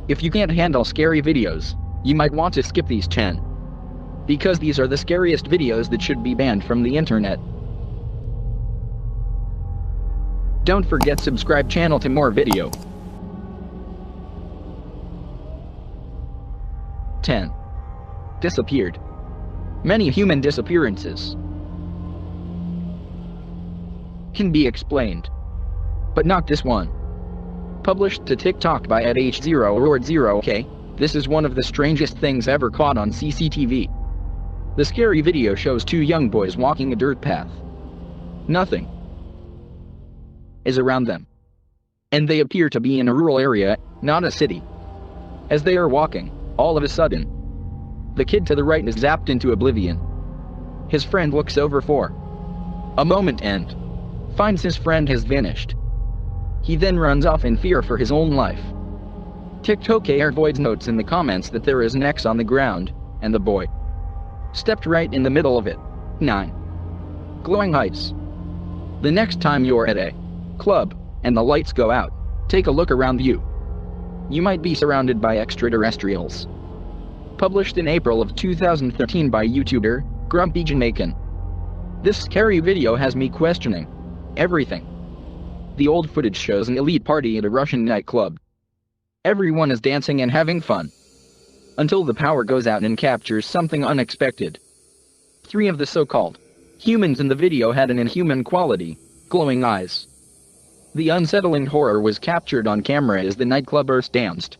If you can't handle scary videos, you might want to skip these 10. Because these are the scariest videos that should be banned from the internet. Don't forget subscribe channel to more video. 10. Disappeared. Many human disappearances can be explained, but not this one. Published to TikTok by @H0Lord0K, this is one of the strangest things ever caught on CCTV. The scary video shows two young boys walking a dirt path. Nothing is around them, and they appear to be in a rural area, not a city. As they are walking, all of a sudden, the kid to the right is zapped into oblivion. His friend looks over for a moment and finds his friend has vanished. He then runs off in fear for his own life. TikToker Voids notes in the comments that there is an X on the ground, and the boy stepped right in the middle of it. 9. Glowing lights. The next time you're at a club, and the lights go out, take a look around you. You might be surrounded by extraterrestrials. Published in April of 2013 by YouTuber, Grumpy Jamaican. This scary video has me questioning everything. The old footage shows an elite party at a Russian nightclub. Everyone is dancing and having fun, until the power goes out and captures something unexpected. 3 of the so-called humans in the video had an inhuman quality, glowing eyes. The unsettling horror was captured on camera as the nightclubbers danced.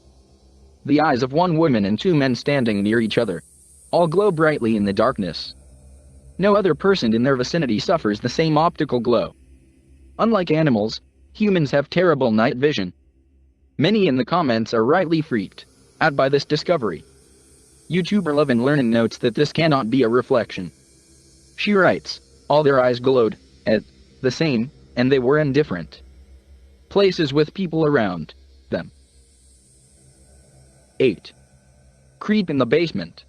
The eyes of one woman and 2 men standing near each other all glow brightly in the darkness. No other person in their vicinity suffers the same optical glow. Unlike animals, humans have terrible night vision. Many in the comments are rightly freaked out by this discovery. YouTuber Love and Learning notes that this cannot be a reflection. She writes, all their eyes glowed at the same, and they were in different places with people around them. 8. Creep in the basement.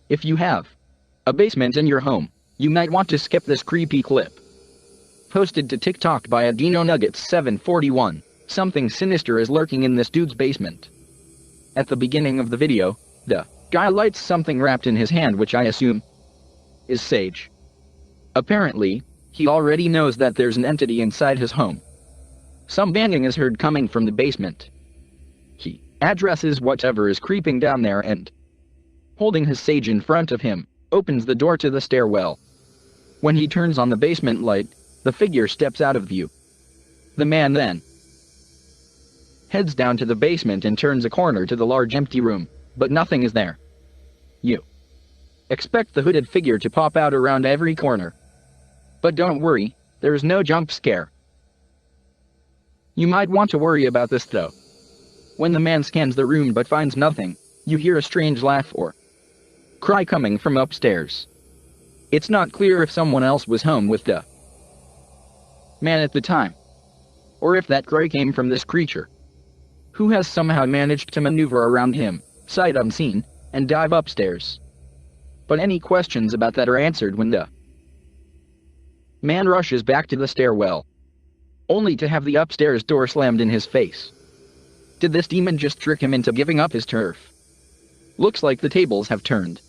If you have a basement in your home, you might want to skip this creepy clip. Posted to TikTok by AdinoNuggets741, something sinister is lurking in this dude's basement. At the beginning of the video, the guy lights something wrapped in his hand, which I assume is sage. Apparently, he already knows that there's an entity inside his home. Some banging is heard coming from the basement. He addresses whatever is creeping down there and, holding his sage in front of him, opens the door to the stairwell. When he turns on the basement light, the figure steps out of view. The man then heads down to the basement and turns a corner to the large empty room, but nothing is there. You expect the hooded figure to pop out around every corner. But don't worry, there is no jump scare. You might want to worry about this though. When the man scans the room but finds nothing, you hear a strange laugh or cry coming from upstairs. It's not clear if someone else was home with the man at the time, or if that cry came from this creature, who has somehow managed to maneuver around him, sight unseen, and dive upstairs. But any questions about that are answered when the man rushes back to the stairwell, only to have the upstairs door slammed in his face. Did this demon just trick him into giving up his turf? Looks like the tables have turned.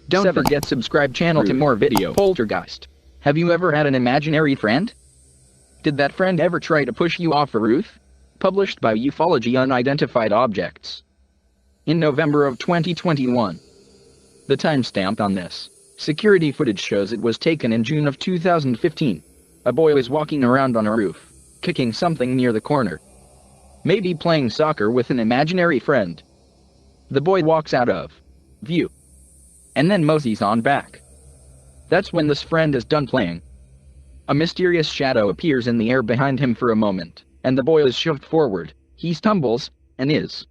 Don't forget subscribe channel to more video. Poltergeist. Have you ever had an imaginary friend? Did that friend ever try to push you off a roof? Published by Ufology Unidentified Objects. In November of 2021. The timestamp on this security footage shows it was taken in June of 2015. A boy was walking around on a roof, kicking something near the corner. Maybe playing soccer with an imaginary friend. The boy walks out of view, and then moseys on back. That's when this friend is done playing. A mysterious shadow appears in the air behind him for a moment, and the boy is shoved forward. He stumbles, and is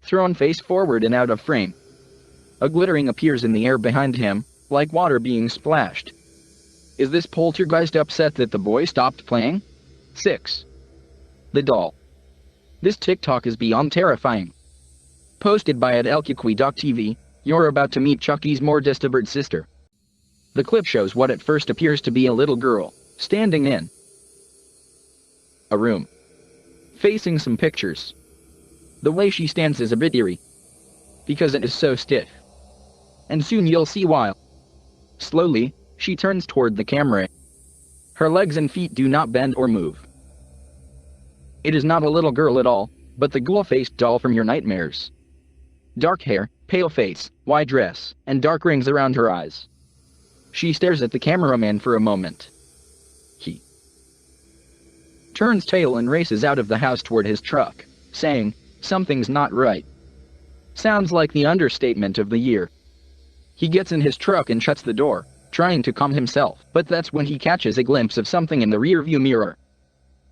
thrown face forward and out of frame. A glittering appears in the air behind him, like water being splashed. Is this poltergeist upset that the boy stopped playing? 6. The doll. This TikTok is beyond terrifying. Posted by @elkukui.tv, you're about to meet Chucky's more disturbed sister. The clip shows what at first appears to be a little girl, standing in a room facing some pictures. The way she stands is a bit eerie, because it is so stiff. And soon you'll see why. Slowly, she turns toward the camera. Her legs and feet do not bend or move. It is not a little girl at all, but the ghoul-faced doll from your nightmares. Dark hair, pale face, white dress, and dark rings around her eyes. She stares at the cameraman for a moment. He turns tail and races out of the house toward his truck, saying, "Something's not right." Sounds like the understatement of the year. He gets in his truck and shuts the door, trying to calm himself, but that's when he catches a glimpse of something in the rearview mirror.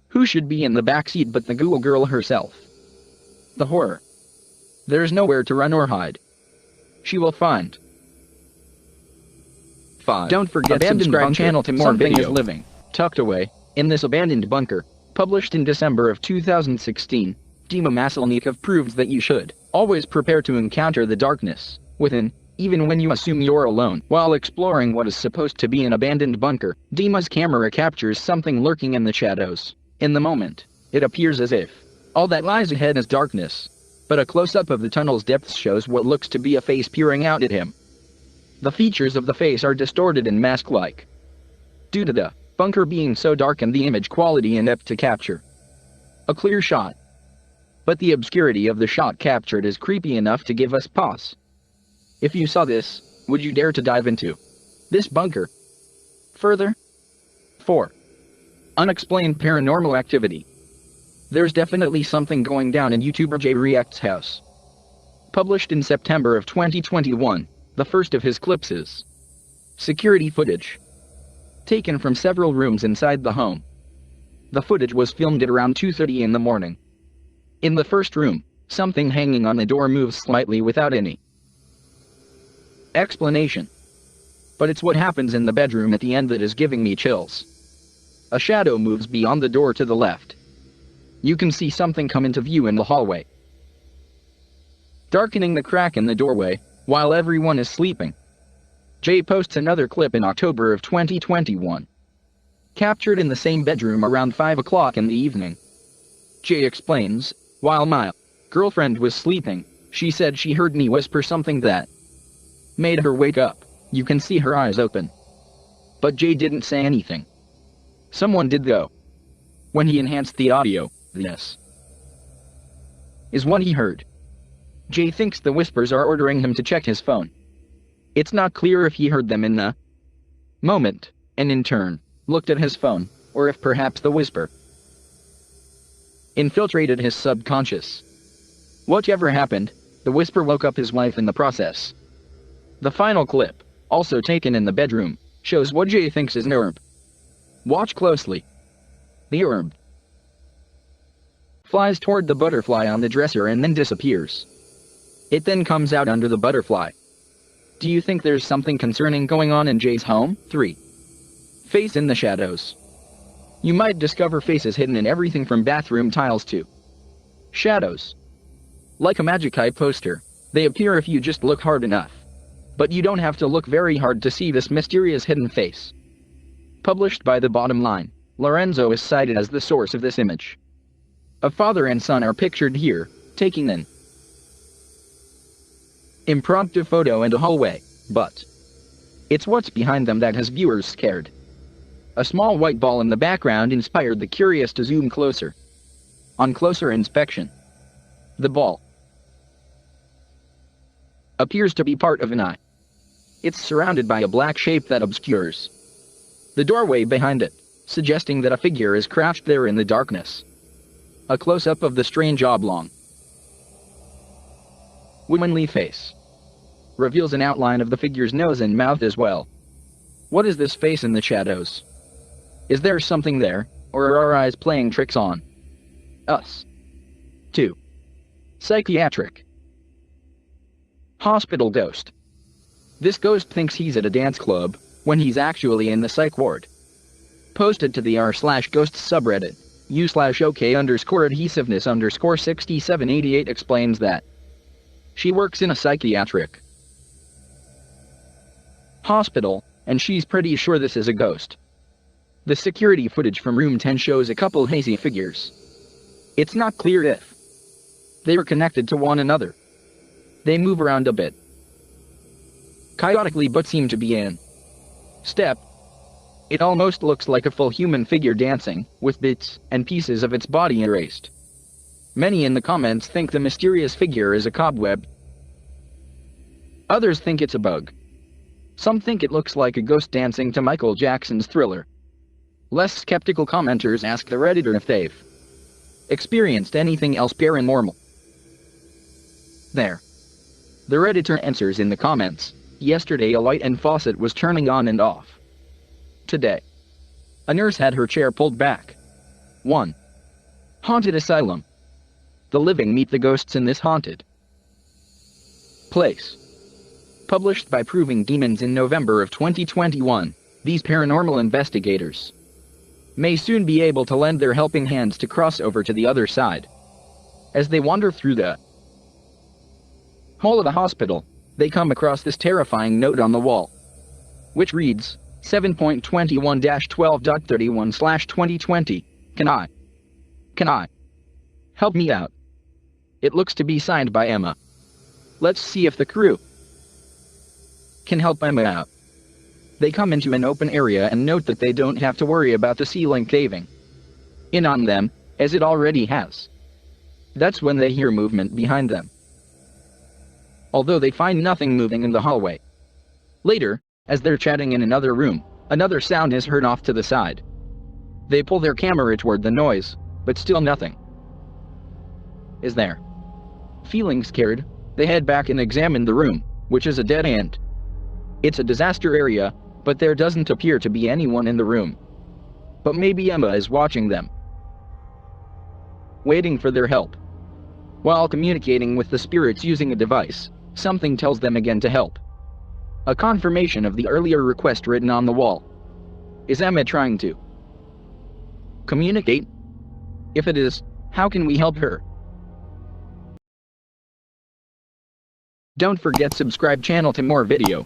Who should be in the backseat but the ghoul girl herself? The horror. There's nowhere to run or hide. She will find. 5. Don't forget to subscribe channel to more something video is living, tucked away, in this abandoned bunker. Published in December of 2016, Dima Maselnikov proves that you should always prepare to encounter the darkness within, even when you assume you're alone. While exploring what is supposed to be an abandoned bunker, Dima's camera captures something lurking in the shadows. In the moment, it appears as if all that lies ahead is darkness, but a close-up of the tunnel's depths shows what looks to be a face peering out at him. The features of the face are distorted and mask-like, due to the bunker being so dark and the image quality inept to capture a clear shot. But the obscurity of the shot captured is creepy enough to give us pause. If you saw this, would you dare to dive into this bunker further? 4. Unexplained paranormal activity. There's definitely something going down in YouTuber Jay React's house. Published in September of 2021, the first of his clips is security footage, taken from several rooms inside the home. The footage was filmed at around 2:30 in the morning. In the first room, something hanging on the door moves slightly without any explanation. But it's what happens in the bedroom at the end that is giving me chills. A shadow moves beyond the door to the left. You can see something come into view in the hallway, darkening the crack in the doorway, while everyone is sleeping. Jay posts another clip in October of 2021. Captured in the same bedroom around 5 o'clock in the evening. Jay explains, "While my girlfriend was sleeping, she said she heard me whisper something that made her wake up. You can see her eyes open." But Jay didn't say anything. Someone did though. When he enhanced the audio, this is what he heard. Jay thinks the whispers are ordering him to check his phone. It's not clear if he heard them in the moment, and in turn, looked at his phone, or if perhaps the whisper infiltrated his subconscious. Whatever happened, the whisper woke up his wife in the process. The final clip, also taken in the bedroom, shows what Jay thinks is an orb. Watch closely. The orb flies toward the butterfly on the dresser and then disappears. It then comes out under the butterfly. Do you think there's something concerning going on in Jay's home? 3. Face in the shadows. You might discover faces hidden in everything from bathroom tiles to shadows. Like a Magic Eye poster, they appear if you just look hard enough. But you don't have to look very hard to see this mysterious hidden face. Published by The Bottom Line, Lorenzo is cited as the source of this image. A father and son are pictured here, taking an impromptu photo in a hallway, but it's what's behind them that has viewers scared. A small white ball in the background inspired the curious to zoom closer. On closer inspection, the ball appears to be part of an eye. It's surrounded by a black shape that obscures the doorway behind it, suggesting that a figure is crouched there in the darkness. A close-up of the strange oblong womanly face reveals an outline of the figure's nose and mouth as well. What is this face in the shadows? Is there something there, or are our eyes playing tricks on us? 2. Psychiatric hospital ghost. This ghost thinks he's at a dance club, when he's actually in the psych ward. Posted to the r/ghost subreddit, u/ok_adhesiveness_6788 explains that she works in a psychiatric hospital, and she's pretty sure this is a ghost. The security footage from room 10 shows a couple hazy figures It's not clear if they are connected to one another. They move around a bit, chaotically, but seem to be in step. It almost looks like a full human figure dancing, with bits and pieces of its body erased. Many in the comments think the mysterious figure is a cobweb. Others think it's a bug. Some think it looks like a ghost dancing to Michael Jackson's Thriller. Less skeptical commenters ask the Redditor if they've experienced anything else paranormal. There. The Redditor answers in the comments. Yesterday a light and faucet was turning on and off. Today, a nurse had her chair pulled back. 1. Haunted asylum. The living meet the ghosts in this haunted place. Published by Proving Demons in November of 2021, these paranormal investigators may soon be able to lend their helping hands to cross over to the other side. As they wander through the hall of the hospital, they come across this terrifying note on the wall, which reads, 7.21-12.31/2020, Can I help me out? It looks to be signed by Emma. Let's see if the crew can help Emma out. They come into an open area and note that they don't have to worry about the ceiling caving in on them, as it already has. That's when they hear movement behind them, although they find nothing moving in the hallway. Later, as they're chatting in another room, another sound is heard off to the side. They pull their camera toward the noise, but still nothing is there. Feeling scared, they head back and examine the room, which is a dead end. It's a disaster area, but there doesn't appear to be anyone in the room. But maybe Emma is watching them, waiting for their help. While communicating with the spirits using a device, something tells them again to help. A confirmation of the earlier request written on the wall. Is Emma trying to communicate? If it is, how can we help her? Don't forget subscribe channel to more video.